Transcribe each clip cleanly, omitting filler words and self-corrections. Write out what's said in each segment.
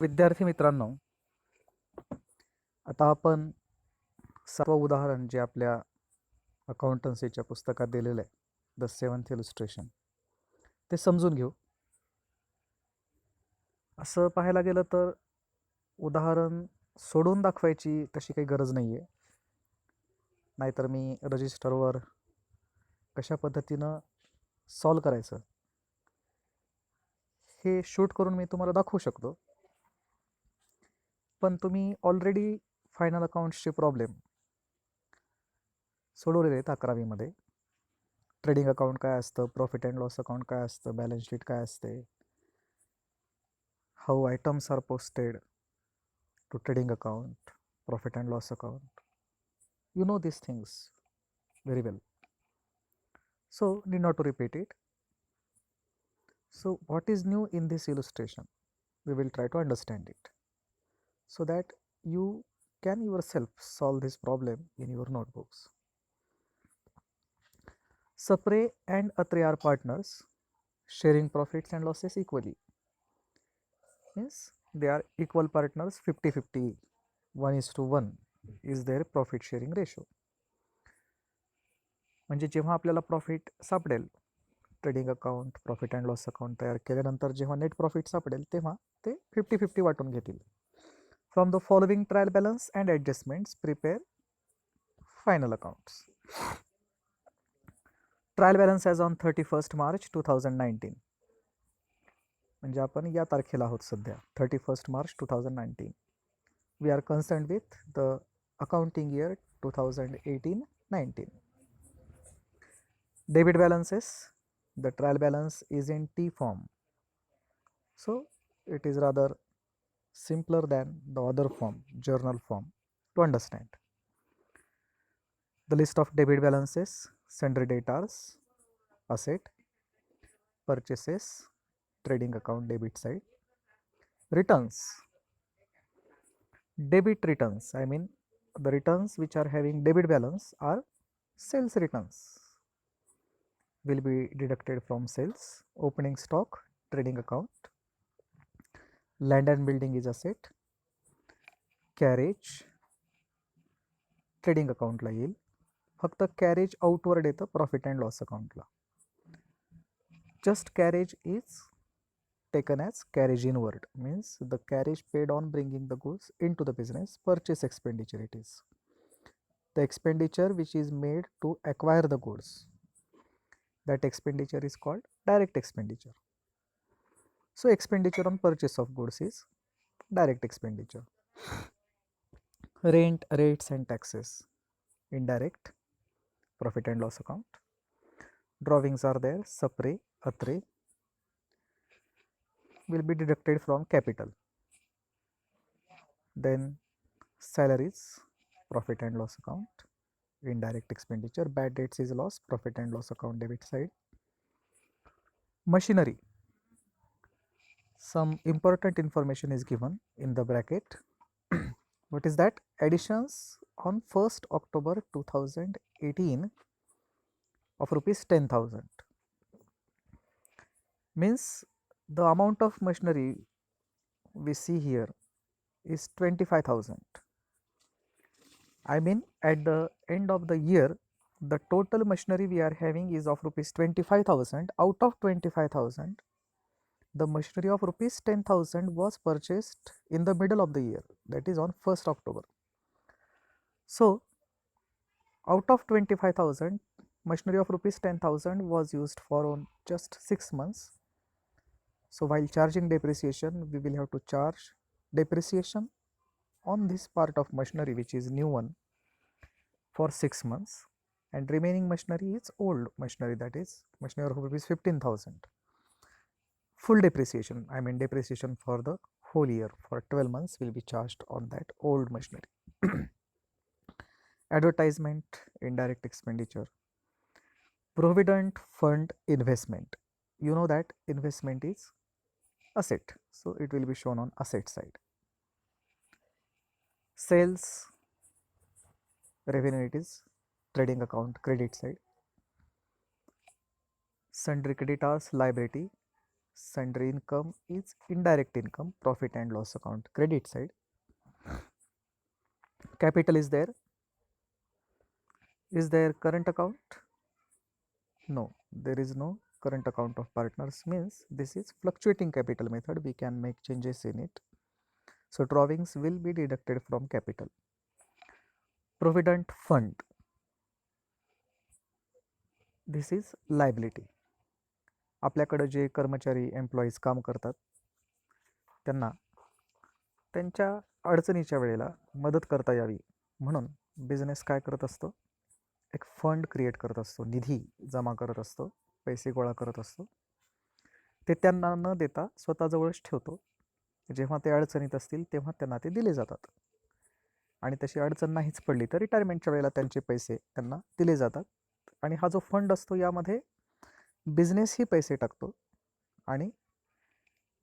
विद्यार्थी मित्रांनो, आता आपण सर्व उदाहरण जे आपल्या अकाउंटन्सीच्या पुस्तकात दिलेलं आहे, द सेवन्थ इलुस्ट्रेशन, ते समजून घेऊ. असं पाहायला गेलं तर उदाहरण सोडून दाखवायची तशी काही गरज नाही आहे. नाहीतर मी रजिस्टरवर कशा पद्धतीनं सॉल्व करायचं हे शूट करून मी तुम्हाला दाखवू शकतो. पण तुम्ही ऑलरेडी फायनल अकाउंट्सचे प्रॉब्लेम सोडवलेले आहेत 11वीमध्ये. ट्रेडिंग अकाउंट काय असतं, प्रॉफिट अँड लॉस अकाउंट काय असतं, बॅलन्स शीट काय असते, how items are posted to trading account, profit and loss account. You know these things very well. So, need not to repeat it. So, what is new in this illustration? We will try to understand it so that you can yourself solve this problem in your notebooks. Sapre and Atre are partners sharing profits and losses equally. Means they are equal partners 50-50, 1:1 is their profit sharing ratio. म्हणजे जेव्हा आपल्याला profit सापडेल, trading account, profit and loss account तयार केल्यानंतर जेव्हा net profit सापडेल तेव्हा ते 50-50 वाटून घेतील. From the following trial balance and adjustments prepare final accounts. Trial balance as on 31 March 2019. म्हणजे आपण या तारखेला आहोत सध्या, 31 March 2019. We are concern with the accounting year 2018-19. Debit balances, the trial balance is in T form. So, it is rather simpler than the other form, journal form, to understand. The list of debit balances, sundry debtors, asset, purchases, trading account debit side, returns. Debit returns, I mean the returns which are having debit balance are sales returns. Will be deducted from sales. Opening stock, trading account. Land and building is asset. Carriage trading अकाउंटला येईल. फक्त carriage outward येतं profit and loss अकाउंटला. Just carriage is taken as carriage inward, means the carriage paid on bringing the goods into the business. Purchase expenditure it is the expenditure which is made to acquire the goods. That expenditure is called direct expenditure. So, expenditure on purchase of goods is direct expenditure. Rent, rates and taxes, indirect profit and loss account. Drawings are there, Sapre, Atre, will be deducted from capital. Then salaries, profit and loss account, indirect expenditure. Bad debts is loss, profit and loss account debit side. Machinery, some important information is given in the bracket. What is that? Additions on 1st October 2018 of rupees 10,000. Means the amount of machinery we see here is 25,000. I mean at the end of the year the total machinery we are having is of rupees 25,000. Out of 25,000 the machinery of rupees 10,000 was purchased in the middle of the year, that is on 1st October. So out of 25,000 machinery of rupees 10,000 was used for on just 6 months. So while charging depreciation we will have to charge depreciation on this part of machinery which is new one for 6 months, and remaining machinery is old machinery, that is machinery of rupees 15,000. Full depreciation, I mean depreciation for the whole year for 12 months will be charged on that old machinery. Advertisement, indirect expenditure. Provident fund investment, you know that investment is asset, so it will be shown on asset side. Sales revenue, it is trading account credit side. Sundry creditors liability, Sundry income is indirect income, profit and loss account, credit side. Capital is there. Is there current account? No, there is no current account of partners, means this is fluctuating capital method. We can make changes in it. So drawings will be deducted from capital. Provident fund, this is liability. आपल्याकडे जे कर्मचारी employees काम करतात त्यांना त्यांच्या अडचणीच्या वेळेला मदत करता यावी म्हणून बिझनेस काय करत असतो, एक फंड क्रिएट करत असतो, निधी जमा करत असतो, पैसे गोळा करत असतो. ते त्यांना न देता स्वतःजवळच ठेवतो. जेव्हा ते अडचणीत असतील तेव्हा त्यांना ते दिले जातात. आणि तशी अडचण नाहीच पडली तर रिटायरमेंटच्या वेळेला त्यांचे पैसे त्यांना दिले जातात. आणि हा जो फंड असतो यामध्ये बिझनेसही पैसे टाकतो आणि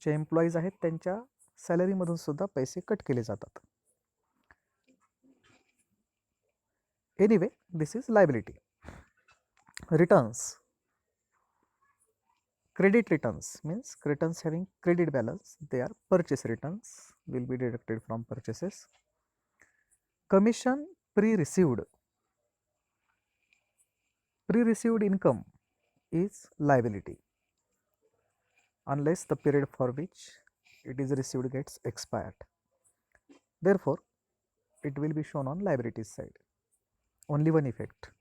जे एम्प्लॉईज आहेत त्यांच्या सॅलरीमधून सुद्धा पैसे कट केले जातात. Anyway, this is liability. Returns. Credit returns means returns having credit balance. They are purchase returns, will be deducted from purchases. Commission pre-received. Pre-received income is liability unless the period for which it is received gets expired. Therefore, it will be shown on liabilities side. Only one effect.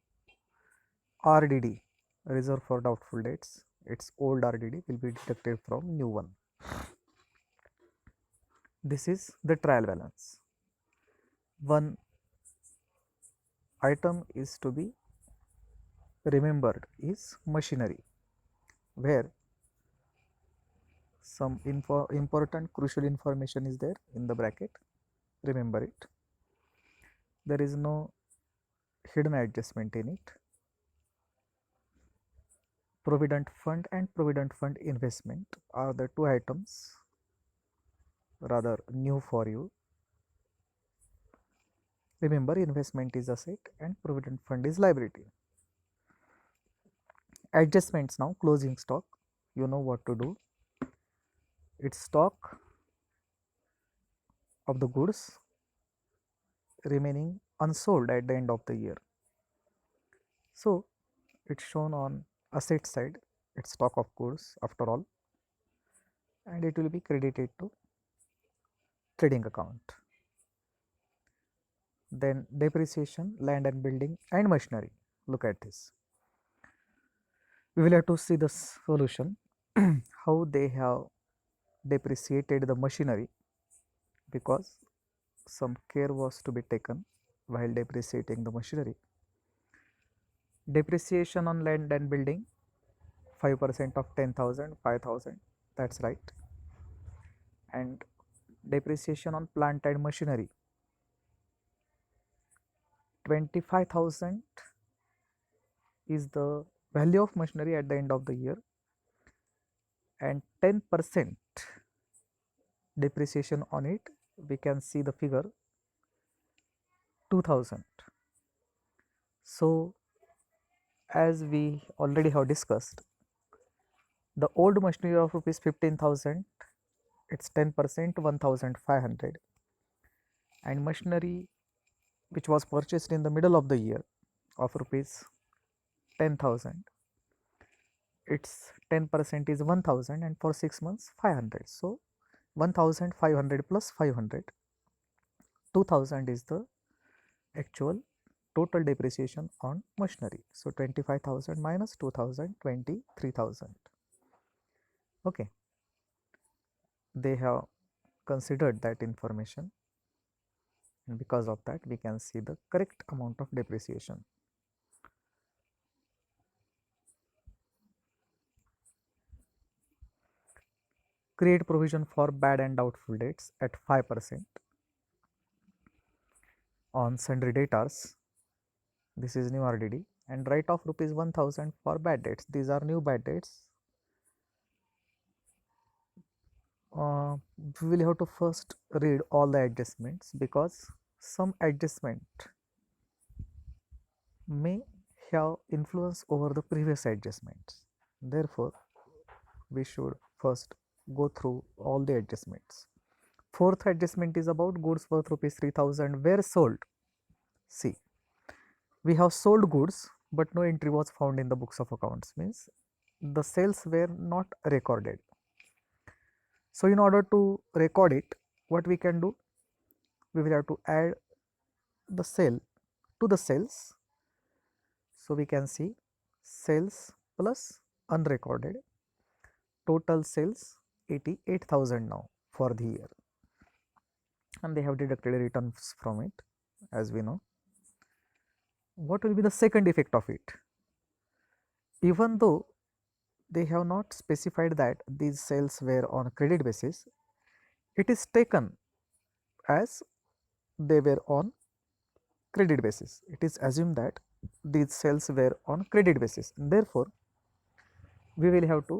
RDD, reserve for doubtful debts. Its old RDD will be deducted from new one. This is the trial balance. One item is to be remembered is machinery, where some important crucial information is there in the bracket. Remember it. There is no hidden adjustment in it. Provident fund and provident fund investment are the two items rather new for you. Remember, investment is asset and provident fund is liability. Adjustments now. Closing stock, you know what to do. It's stock of the goods remaining unsold at the end of the year. So it's shown on asset side. It's stock of goods after all, and it will be credited to trading account. Then depreciation, land and building and machinery. Look at this. We will have to see the solution how they have depreciated the machinery, because some care was to be taken while depreciating the machinery. Depreciation on land and building, 5% of 10,000, 5,000, that's right. And depreciation on plant and machinery, 25,000 is the value of machinery at the end of the year, and 10% depreciation on it, we can see the figure 2,000. So as we already have discussed, the old machinery of rupees 15,000, it's 10%, 1,500, and machinery which was purchased in the middle of the year of rupees 10,000, its 10% is 1,000, and for 6 months 500. So 1,500 plus 500, 2,000 is the actual total depreciation on machinery. So 25,000 minus 2,000, 23,000. Okay, they have considered that information, and because of that we can see the correct amount of depreciation. Create provision for bad and doubtful debts at 5% on sundry debtors. This is new RDD, and write off rupees 1,000 for bad debts. These are new bad debts. We will have to first read all the adjustments, because some adjustment may have influence over the previous adjustments. Therefore, we should first go through all the adjustments. Fourth adjustment is about goods worth rupees 3000 were sold. See, we have sold goods but no entry was found in the books of accounts, means the sales were not recorded. So in order to record it, what we can do, we will have to add the sale to the sales. So we can see sales plus unrecorded, total sales 88,000 now for the year, and they have deducted returns from it, as we know. What will be the second effect of it? Even though they have not specified that these sales were on credit basis, it is taken as they were on credit basis. It is assumed that these sales were on credit basis. Therefore, we will have to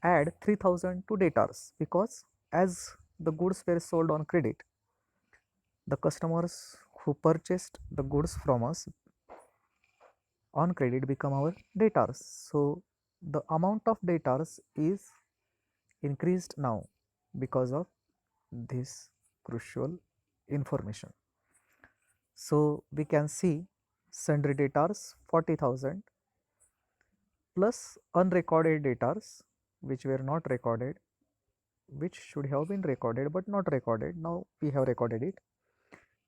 add 3000 to debtors, because as the goods were sold on credit, the customers who purchased the goods from us on credit become our debtors. So the amount of debtors is increased now because of this crucial information. So we can see sundry debtors 40,000 plus unrecorded debtors which were not recorded, which should have been recorded but not recorded. Now we have recorded it.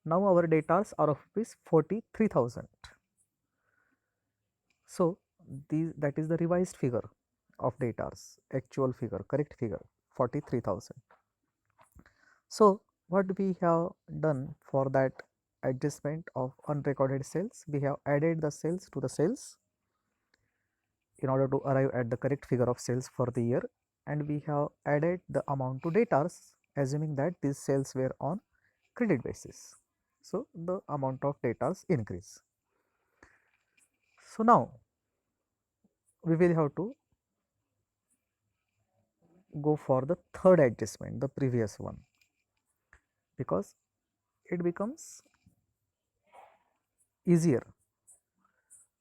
Now our debtors are of rupees 43,000. So that is the revised figure of debtors, actual figure, correct figure 43,000. So what we have done for that adjustment of unrecorded sales, we have added the sales to the sales in order to arrive at the correct figure of sales for the year, and we have added the amount to debtors assuming that these sales were on credit basis. So the amount of debtors increase. So now we will have to go for the third adjustment, the previous one, because it becomes easier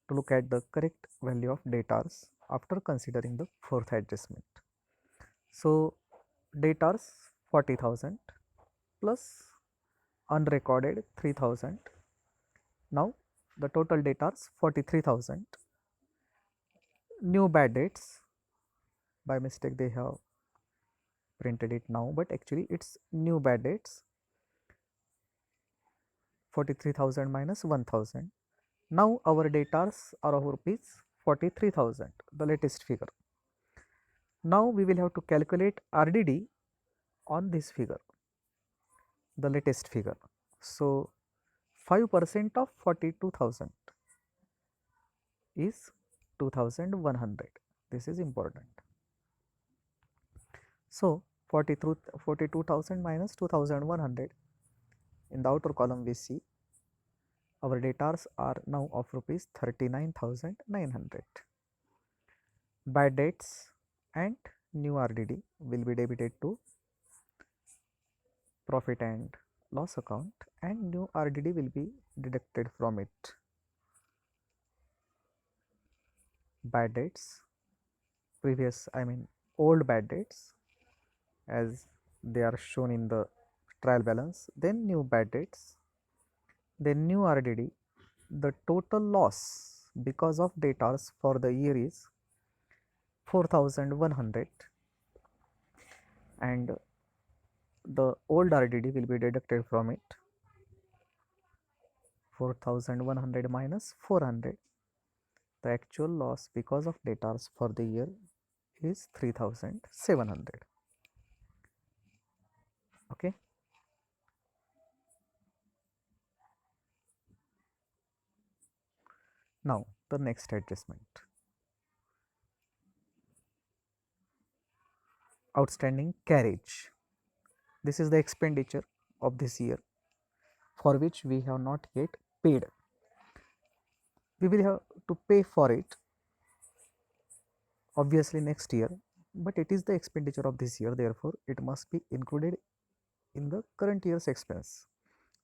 to look at the correct value of debtors after considering the fourth adjustment. So debtors 40,000 plus unrecorded 3,000. Now the total debtors 43,000. New bad debts, by mistake they have printed it now, but actually it's new bad debts 43,000 minus 1,000. Now our debtors are of rupees 43,000, the latest figure. Now we will have to calculate RDD on this figure, the latest figure. So 5% of 42,000 is 2,100. This is important. So 42,000 minus 2,100. In the outer column we see our debtors are now of rupees 39,900. Bad debts and new RDD will be debited to profit and loss account, and new RDD will be deducted from it. Bad debts, old bad debts as they are shown in the trial balance, then new bad debts, then new RDD. The total loss because of debtors for the year is 4,100, and the old RDD will be deducted from it. 4,100 minus 400. The actual loss because of debtors for the year is 3,700. Okay. Now the next adjustment. Outstanding carriage. This is the expenditure of this year for which we have not yet paid. We will have to pay for it obviously next year, but it is the expenditure of this year, therefore it must be included in the current year's expense.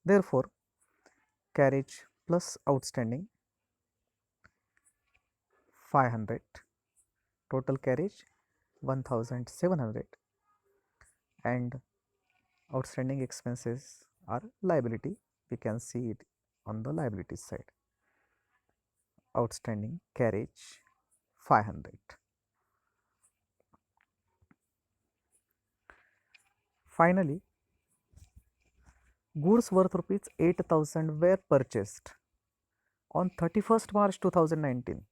Therefore carriage plus outstanding 500, total carriage 1700, and outstanding expenses are liability. We can see it on the liability side. Outstanding carriage 500. Finally, goods worth rupees 8000 were purchased on 31st March 2019.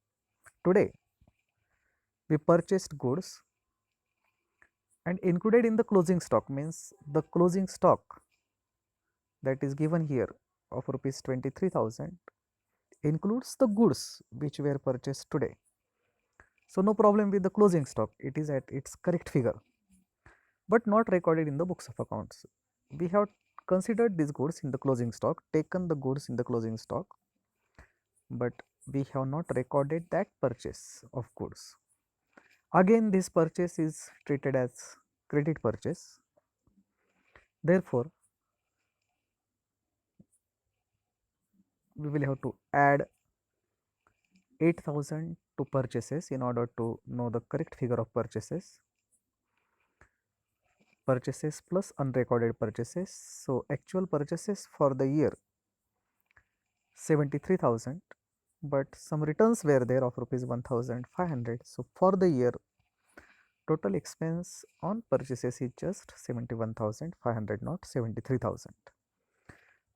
Today, we purchased goods and included in the closing stock, means the closing stock that is given here of rupees 23,000 includes the goods which were purchased today. So, no problem with the closing stock, it is at its correct figure, but not recorded in the books of accounts. We have considered these goods in the closing stock, taken the goods in the closing stock, but we have not recorded that purchase of goods. Again, this purchase is treated as credit purchase. Therefore, we will have to add 8000 to purchases in order to know the correct figure of purchases. Purchases plus unrecorded purchases. So, actual purchases for the year 73,000, but some returns were there of rupees 1500. So, for the year total expense on purchases is just 71,500, not 73,000.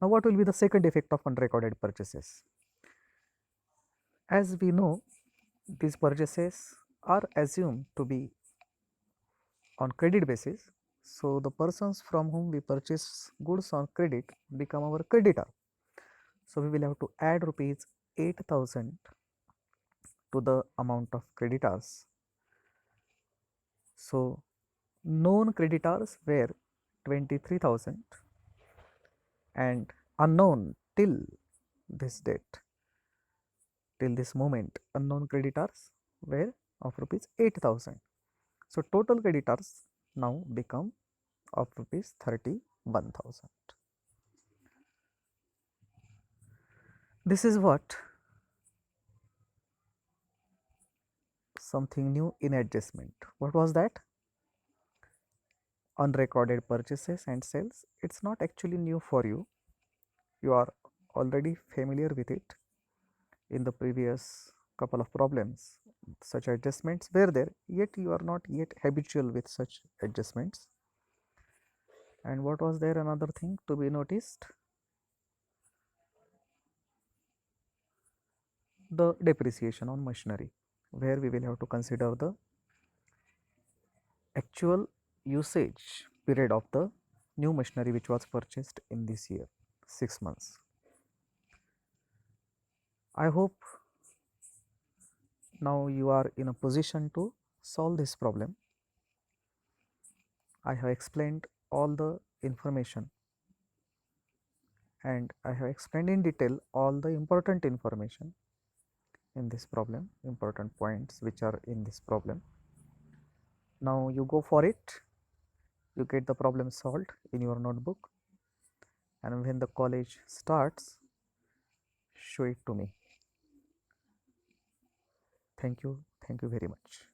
Now, what will be the second effect of unrecorded purchases? As we know, these purchases are assumed to be on credit basis. So, the persons from whom we purchase goods on credit become our creditor. So, we will have to add rupees 8000 to the amount of creditors. So, known creditors were 23,000 and unknown till this date, till this moment, unknown creditors were of rupees 8,000. So, total creditors now become of rupees 31,000. This is what something new in adjustment. What was that? Unrecorded purchases and sales. It's not actually new for you. You are already familiar with it. In the previous couple of problems, such adjustments were there, yet you are not yet habitual with such adjustments. And what was there another thing to be noticed? The depreciation on machinery, where we will have to consider the actual usage period of the new machinery which was purchased in this year, 6 months. I hope now you are in a position to solve this problem. I have explained all the information and I have explained in detail all the important information in this problem, important points which are in this problem. Now you go for it, you get the problem solved in your notebook, and when the college starts, show it to me. Thank you very much.